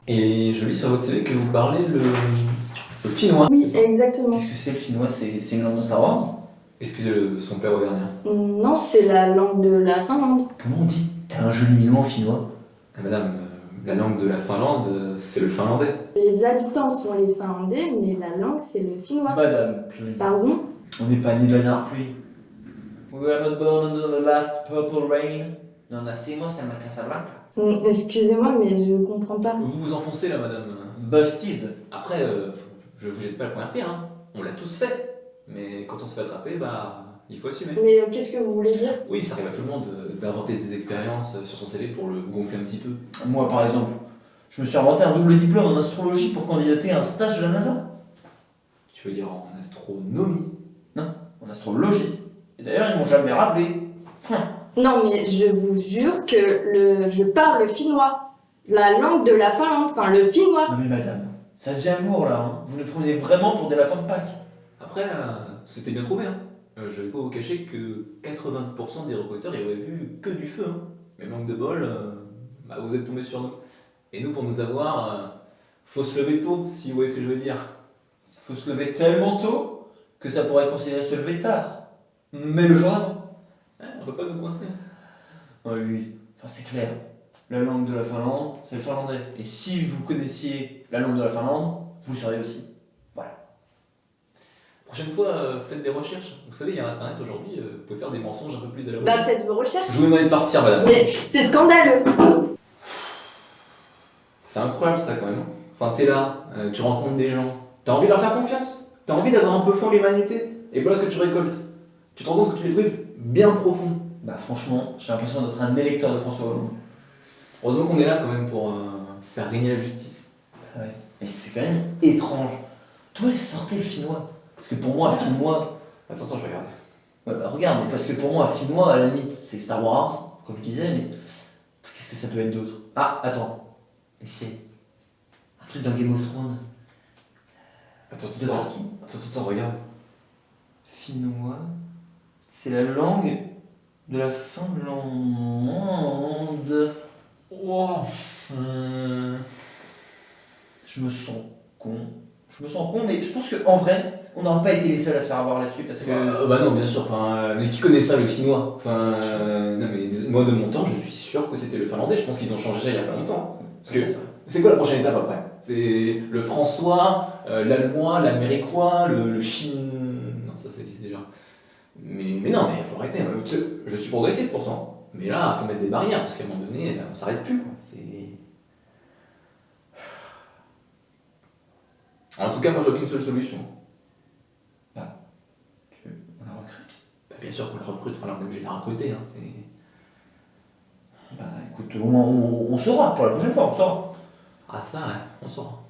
Et je lis sur votre CV que vous parlez le finnois. Oui, C'est ça. exactement. Qu'est-ce que c'est le finnois? C'est une langue de Star Wars? Excusez son père auvergnat. Non, c'est la langue de la Finlande. Comment on dit t'as un joli mignon en finnois? Ah, madame, la langue de la Finlande, c'est le finlandais. Les habitants sont les Finlandais, mais la langue, c'est le finnois. Madame, purée. Pardon? On n'est pas né de la dernière pluie. We were not born under the last purple rain. Non nacimos en la Casablanca. Excusez-moi, mais je comprends pas. Vous vous enfoncez là, madame. Busted. Après, je vous jette pas la première pierre, hein. On l'a tous fait. Mais quand on se fait attraper, bah, il faut assumer. Mais qu'est-ce que vous voulez dire? Oui, ça arrive à tout le monde d'inventer des expériences sur son CV pour le gonfler un petit peu. Moi, par exemple, je me suis inventé un double diplôme en astrologie pour candidater à un stage de la NASA. Tu veux dire en astronomie? Non, en astrologie. Et d'ailleurs, ils m'ont jamais rappelé. Non, mais je vous jure que je parle finnois. La langue de la Finlande, enfin le finnois. Non mais madame, ça devient lourd là, hein. Vous nous prenez vraiment pour des lapins de Pâques. Après, c'était bien trouvé, hein. Je vais pas vous cacher que 90% des recruteurs ils auraient vu que du feu, hein. Mais manque de bol, bah, vous êtes tombé sur nous. Et nous, pour nous avoir, faut se lever tôt, si vous voyez ce que je veux dire. Faut se lever tellement tôt que ça pourrait considérer se lever tard. Mais le jour avant. On peut pas nous coincer. Oh lui, enfin c'est clair. La langue de la Finlande, c'est le finlandais. Et si vous connaissiez la langue de la Finlande, vous le sauriez aussi. Voilà. Prochaine fois, faites des recherches. Vous savez, il y a internet aujourd'hui, vous pouvez faire des mensonges un peu plus à la Bah faites vos recherches. Je vous demande de partir, madame. Mais c'est scandaleux. C'est incroyable ça quand même. Enfin, t'es là, tu rencontres des gens, t'as envie de leur faire confiance, t'as envie d'avoir un peu fond l'humanité, et voilà ce que tu récoltes. Tu te rends compte que tu les brises bien profond. Bah franchement, j'ai l'impression d'être un électeur de François Hollande. Heureusement qu'on est là quand même pour faire régner la justice. Ah ouais. Mais c'est quand même étrange. D'où elle sortait le finnois? Parce que pour moi, finnois. Attends, je vais regarder. Ouais, bah regarde, mais parce que pour moi, finnois, à la limite, c'est Star Wars, comme je disais, mais. Qu'est-ce que ça peut être d'autre? Ah, attends. Et c'est. Un truc dans Game of Thrones. Attends, regarde. Finnois. C'est la langue de la Finlande. Wow. Je me sens con. Mais je pense qu'en vrai, on n'aura pas été les seuls à se faire avoir là-dessus parce que. Bah non, bien sûr, mais qui connaît ça le finnois? Non mais moi de mon temps, je suis sûr que c'était le finlandais, je pense qu'ils ont changé ça il y a pas longtemps. Parce que c'est quoi la prochaine étape après? C'est le françois, l'allemand, l'américois, le chine. Non, ça existe déjà. Mais non, mais il faut arrêter. Je suis progressiste pourtant. Mais là, il faut mettre des barrières, parce qu'à un moment donné, on s'arrête plus, quoi. En tout cas, moi, je vois qu'une seule solution. On la recrute. Bah, bien sûr qu'on la recrute, on est obligé de la recruter. Hein. Bah écoute, au moins on saura pour la prochaine fois, on saura. Ah ça, ouais, on saura.